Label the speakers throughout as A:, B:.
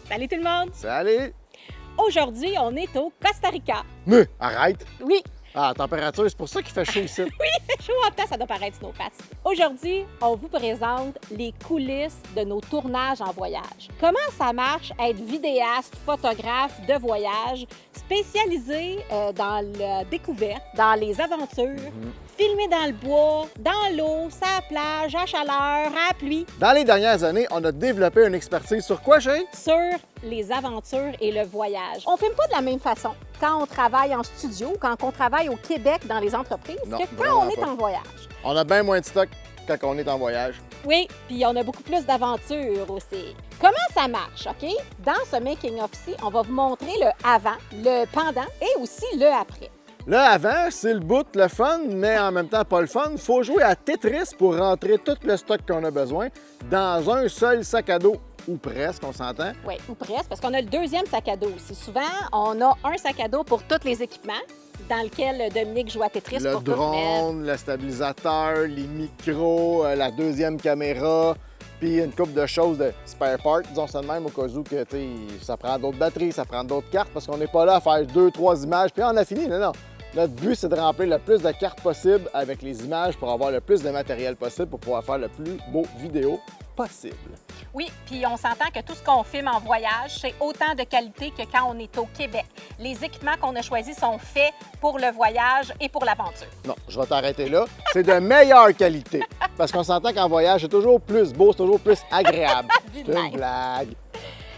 A: Salut tout le monde!
B: Salut!
A: Aujourd'hui, on est au Costa Rica.
B: Mais arrête!
A: Oui,
B: Ah, la température, c'est pour ça qu'il fait chaud ici.
A: chaud en temps, ça doit paraître sur nos faces. Aujourd'hui, on vous présente les coulisses de nos tournages en voyage. Comment ça marche être vidéaste, photographe de voyage, spécialisé dans la découverte, dans les aventures, filmer dans le bois, dans l'eau, sur la plage, à chaleur, à pluie,
B: Dans les dernières années, on a développé une expertise sur quoi, Shane?
A: sur les aventures et le voyage. On ne filme pas de la même façon quand on travaille en studio, quand on travaille au Québec dans les entreprises,
B: Non,
A: que quand
B: vraiment
A: on est
B: pas.
A: en voyage.
B: On a bien moins de stock quand on est en voyage.
A: Oui, puis on a beaucoup plus d'aventures aussi. Comment ça marche, OK? Dans ce making-of-ci, on va vous montrer le avant, le pendant et aussi le après.
B: Là, avant, c'est le bout, le fun, mais en même temps pas le fun. Faut jouer à Tetris pour rentrer tout le stock qu'on a besoin dans un seul sac à dos, ou presque, on s'entend.
A: Oui, ou presque, parce qu'on a le deuxième sac à dos aussi. Souvent, on a un sac à dos pour tous les équipements dans lequel Dominique joue à Tetris
B: Le
A: pour tout mettre.
B: drone, le stabilisateur, les micros, la deuxième caméra, puis une couple de choses de spare parts, disons ça de même, au cas où que, tu sais, ça prend d'autres batteries, ça prend d'autres cartes, parce qu'on n'est pas là à faire 2-3 images, puis on a fini. Non, non. Notre but, c'est de remplir le plus de cartes possible avec les images pour avoir le plus de matériel possible pour pouvoir faire le plus beau vidéo possible.
A: Oui, puis on s'entend que tout ce qu'on filme en voyage, c'est autant de qualité que quand on est au Québec. Les équipements qu'on a choisis sont faits pour le voyage et pour l'aventure.
B: Non, je vais t'arrêter là. C'est de meilleure qualité. Parce qu'on s'entend qu'en voyage, c'est toujours plus beau, c'est toujours plus agréable.
A: Dis de
B: C'est une
A: même.
B: blague.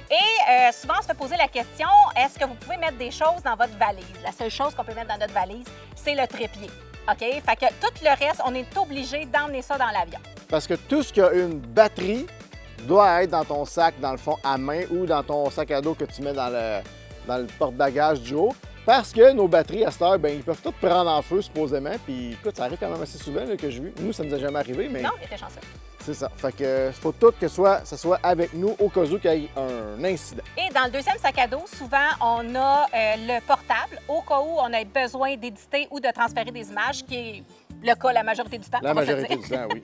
A: Et souvent, on se fait poser la question, est-ce que vous pouvez mettre des choses dans votre valise? La seule chose qu'on peut mettre dans notre valise, c'est le trépied. OK? Fait que tout le reste, on est obligé d'emmener ça dans l'avion.
B: Parce que tout ce qui a une batterie doit être dans ton sac, dans le fond, à main ou dans ton sac à dos que tu mets dans le porte-bagages du haut. Parce que nos batteries, à cette heure, bien, ils peuvent toutes prendre en feu, supposément. Puis, écoute, ça arrive quand même assez souvent là, que j'ai vu. Nous, ça nous est jamais arrivé, mais
A: Non, il était chanceux.
B: c'est ça. Fait que faut tout que ça soit avec nous au cas où qu'il y ait un incident.
A: Et dans le deuxième sac à dos, souvent, on a le portable au cas où on a besoin d'éditer ou de transférer des images, ce qui est le cas la majorité du temps.
B: La
A: on va se
B: majorité
A: dire.
B: du temps, oui.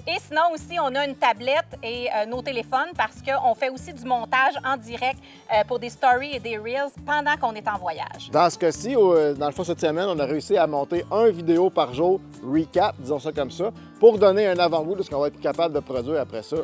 A: Et sinon aussi, on a une tablette et nos téléphones parce qu'on fait aussi du montage en direct pour des stories et des reels pendant qu'on est en voyage.
B: Dans ce cas-ci, dans le fond, cette semaine, on a réussi à monter un vidéo par jour, recap, disons ça comme ça, pour donner un avant-goût de ce qu'on va être capable de produire après ça,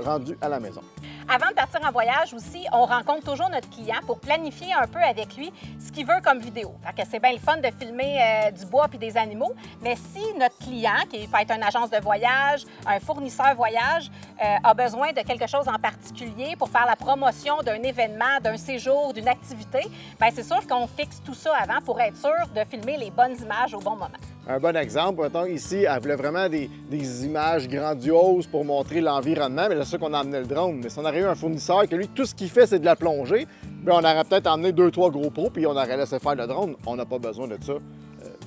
B: rendu à la maison.
A: Avant de partir en voyage aussi, on rencontre toujours notre client pour planifier un peu avec lui ce qu'il veut comme vidéo. Fait que c'est bien le fun de filmer du bois puis des animaux, mais si notre client, qui peut être une agence de voyage, un fournisseur voyage, a besoin de quelque chose en particulier pour faire la promotion d'un événement, d'un séjour, d'une activité, bien c'est sûr qu'on fixe tout ça avant pour être sûr de filmer les bonnes images au bon moment.
B: Un bon exemple, mettons, ici, elle voulait vraiment des images grandioses pour montrer l'environnement, mais là, c'est sûr qu'on a emmené le drone. Mais si on aurait eu un fournisseur que lui, tout ce qu'il fait, c'est de la plongée, bien, on aurait peut-être emmené 2-3 gros pros, puis on aurait laissé faire le drone. On n'a pas besoin de ça.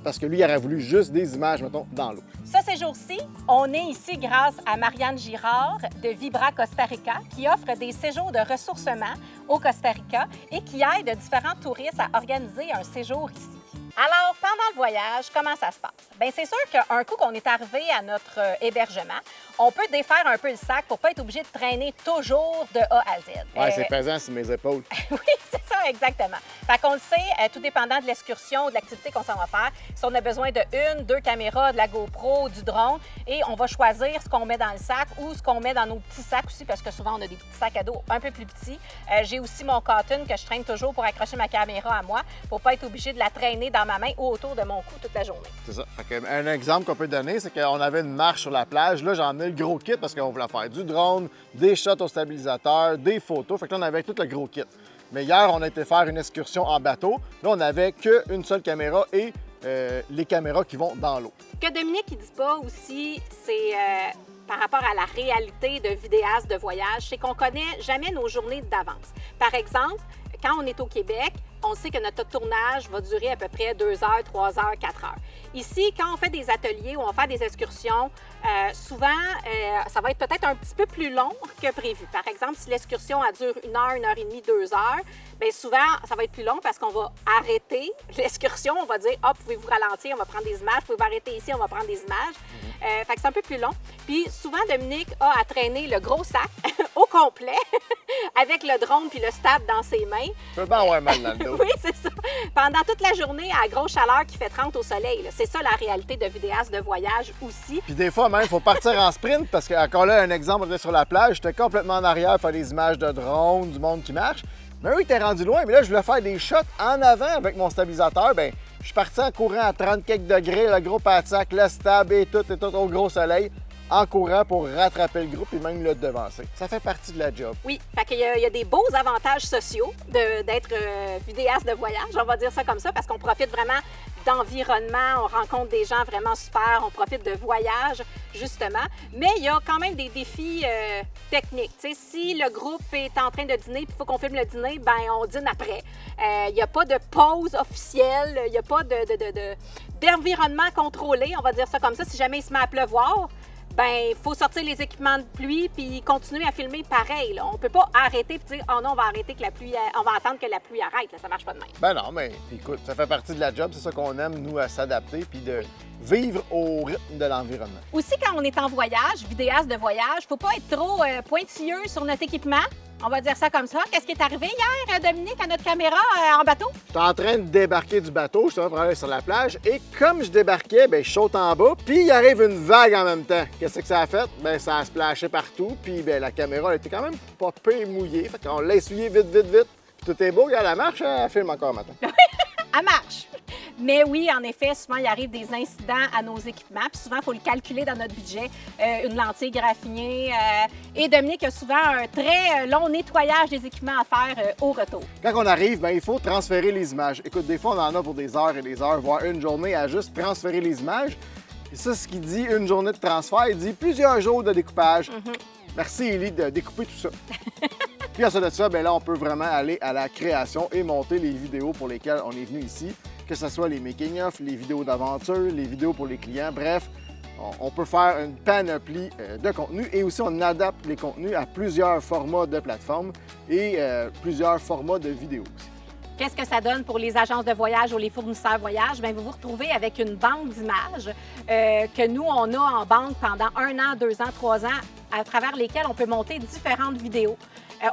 B: Parce que lui, il aurait voulu juste des images, mettons, dans l'eau.
A: Ces jours-ci, on est ici grâce à Marianne Girard de Vibra Costa Rica qui offre des séjours de ressourcement au Costa Rica et qui aide différents touristes à organiser un séjour ici. Alors, pendant le voyage, comment ça se passe? Bien, c'est sûr qu'un coup qu'on est arrivé à notre hébergement, on peut défaire un peu le sac pour ne pas être obligé de traîner toujours de A à Z.
B: Ouais, c'est pesant sur mes épaules.
A: Oui, c'est ça, exactement. Fait qu'on le sait, tout dépendant de l'excursion ou de l'activité qu'on s'en va faire, si on a besoin de 1, 2 caméras, de la GoPro, du drone, et on va choisir ce qu'on met dans le sac ou ce qu'on met dans nos petits sacs aussi, parce que souvent, on a des petits sacs à dos un peu plus petits. J'ai aussi mon cotton que je traîne toujours pour accrocher ma caméra à moi, pour pas être obligé de la traîner dans ma main ou autour de mon cou toute la journée.
B: C'est ça. Fait que, un exemple qu'on peut donner, c'est qu'on avait une marche sur la plage. Là, j'ai emmené le gros kit parce qu'on voulait faire du drone, des shots au stabilisateur, des photos. Fait que là, on avait tout le gros kit. Mais hier, on a été faire une excursion en bateau. Là, on n'avait qu'une seule caméra et les caméras qui vont dans l'eau.
A: Ce que Dominique ne dit pas aussi, c'est par rapport à la réalité de vidéaste de voyage, c'est qu'on ne connaît jamais nos journées d'avance. Par exemple, quand on est au Québec, on sait que notre tournage va durer à peu près 2 heures, 3 heures, 4 heures. Ici, quand on fait des ateliers ou on fait des excursions, souvent, ça va être peut-être un petit peu plus long que prévu. Par exemple, si l'excursion dure 1 heure, 1 heure et demie, 2 heures, bien souvent, ça va être plus long parce qu'on va arrêter l'excursion. On va dire, ah, pouvez-vous ralentir, on va prendre des images. Pouvez-vous arrêter ici, on va prendre des images. Fait que c'est un peu plus long. Puis souvent, Dominique a à traîner le gros sac au complet avec le drone puis le stab dans ses mains.
B: Tu peux bien avoir mal dans le dos.
A: Oui, c'est ça. Pendant toute la journée, à grosse chaleur qui fait 30 au soleil. C'est ça la réalité de vidéaste de voyage aussi.
B: Puis des fois, même, il faut partir en sprint parce que, encore là, un exemple, on était sur la plage, j'étais complètement en arrière, faire des images de drone, du monde qui marche. Mais oui, t'es rendu loin, mais là, je voulais faire des shots en avant avec mon stabilisateur. Bien, je suis parti en courant à 30 quelques degrés, le gros patin, le stab et tout au gros soleil, en courant pour rattraper le groupe et même le devancer. Ça fait partie de la job.
A: Oui, fait qu'il y a des beaux avantages sociaux d'être vidéaste de voyage, on va dire ça comme ça, parce qu'on profite vraiment d'environnement, on rencontre des gens vraiment super, on profite de voyage, justement. Mais il y a quand même des défis techniques. T'sais, si le groupe est en train de dîner et il faut qu'on filme le dîner, ben on dîne après. Il n'y a pas de pause officielle, il n'y a pas d'environnement contrôlé, on va dire ça comme ça. Si jamais il se met à pleuvoir, ben il faut sortir les équipements de pluie puis continuer à filmer pareil. Là. On peut pas arrêter et dire « Oh non, on va arrêter que la pluie, on va attendre que la pluie arrête. » Là, ça marche pas de même.
B: Ben non, mais écoute, ça fait partie de la job. C'est ça qu'on aime, nous, à s'adapter puis de vivre au rythme de l'environnement.
A: Aussi, quand on est en voyage, vidéaste de voyage, faut pas être trop pointilleux sur notre équipement. On va dire ça comme ça. Qu'est-ce qui est arrivé hier, Dominique, à notre caméra en bateau?
B: J'étais en train de débarquer du bateau, justement, pour aller sur la plage. Et comme je débarquais, ben, je saute en bas, puis il arrive une vague en même temps. Qu'est-ce que ça a fait? Ben, ça a splashé partout, puis ben, la caméra, elle était quand même pas peu mouillée. Fait qu'on l'a essuyé vite. Puis tout est beau, regarde la marche, elle filme encore maintenant.
A: Elle marche! Mais oui, en effet, souvent, il arrive des incidents à nos équipements. Puis souvent, il faut le calculer dans notre budget. Une lentille graffinée. Et Dominique a souvent un très long nettoyage des équipements à faire au retour.
B: Quand on arrive, ben, il faut transférer les images. Écoute, des fois, on en a pour des heures et des heures, voire une journée à juste transférer les images. Et ça, ce qui dit une journée de transfert, il dit plusieurs jours de découpage. Merci, Élie, de découper tout ça. Puis ensuite de ça, bien là, on peut vraiment aller à la création et monter les vidéos pour lesquelles on est venu ici, que ce soit les making-of, les vidéos d'aventure, les vidéos pour les clients, bref, on peut faire une panoplie de contenus et aussi on adapte les contenus à plusieurs formats de plateformes et plusieurs formats de vidéos aussi.
A: Qu'est-ce que ça donne pour les agences de voyage ou les fournisseurs voyage? Bien, vous vous retrouvez avec une banque d'images que nous, on a en banque pendant 1 an, 2 ans, 3 ans, à travers lesquelles on peut monter différentes vidéos.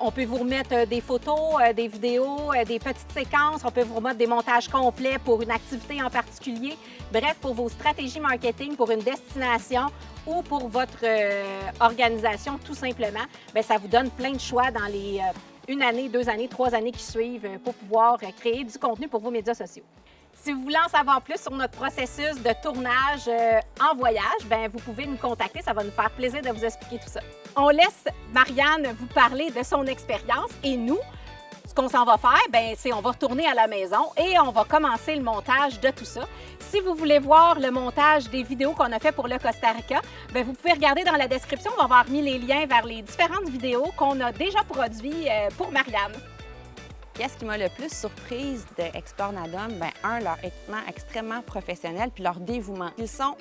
A: On peut vous remettre des photos, des vidéos, des petites séquences. On peut vous remettre des montages complets pour une activité en particulier. Bref, pour vos stratégies marketing, pour une destination ou pour votre organisation, tout simplement, bien, ça vous donne plein de choix dans les 1 année, 2 années, 3 années qui suivent pour pouvoir créer du contenu pour vos médias sociaux. Si vous voulez en savoir plus sur notre processus de tournage en voyage, bien, vous pouvez nous contacter. Ça va nous faire plaisir de vous expliquer tout ça. On laisse Marianne vous parler de son expérience et nous, ce qu'on s'en va faire, bien, c'est on va retourner à la maison et on va commencer le montage de tout ça. Si vous voulez voir le montage des vidéos qu'on a fait pour le Costa Rica, bien, vous pouvez regarder dans la description. On va avoir mis les liens vers les différentes vidéos qu'on a déjà produites pour Marianne.
C: Qu'est-ce qui m'a le plus surprise de Explore Nadom? Bien, un, leur équipement extrêmement professionnel puis leur dévouement. Ils sont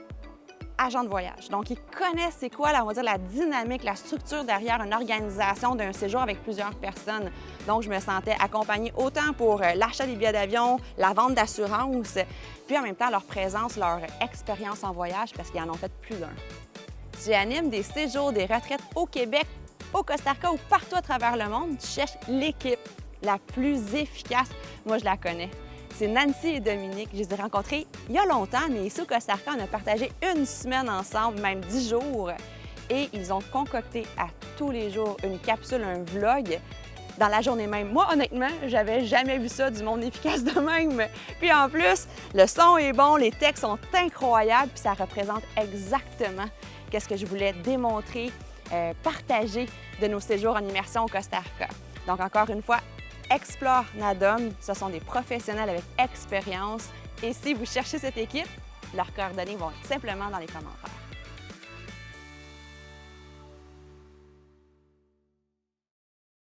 C: agents de voyage. Donc, ils connaissent c'est quoi, là, on va dire, la dynamique, la structure derrière une organisation d'un séjour avec plusieurs personnes. Donc, je me sentais accompagnée autant pour l'achat des billets d'avion, la vente d'assurance, puis en même temps, leur présence, leur expérience en voyage, parce qu'ils en ont fait plus d'un. Tu animes des séjours, des retraites au Québec, au Costa Rica ou partout à travers le monde, tu cherches l'équipe la plus efficace. Moi, je la connais. C'est Nancy et Dominique. Je les ai rencontrés il y a longtemps, mais ici au Costa Rica, on a partagé 1 semaine ensemble, même 10 jours. Et ils ont concocté à tous les jours une capsule, un vlog, dans la journée même. Moi, honnêtement, j'avais jamais vu ça, du monde efficace de même. Puis en plus, le son est bon, les textes sont incroyables, puis ça représente exactement ce que je voulais démontrer, partager de nos séjours en immersion au Costa Rica. Donc encore une fois, Explore Nadom, ce sont des professionnels avec expérience. Et si vous cherchez cette équipe, leurs coordonnées vont être simplement dans les commentaires.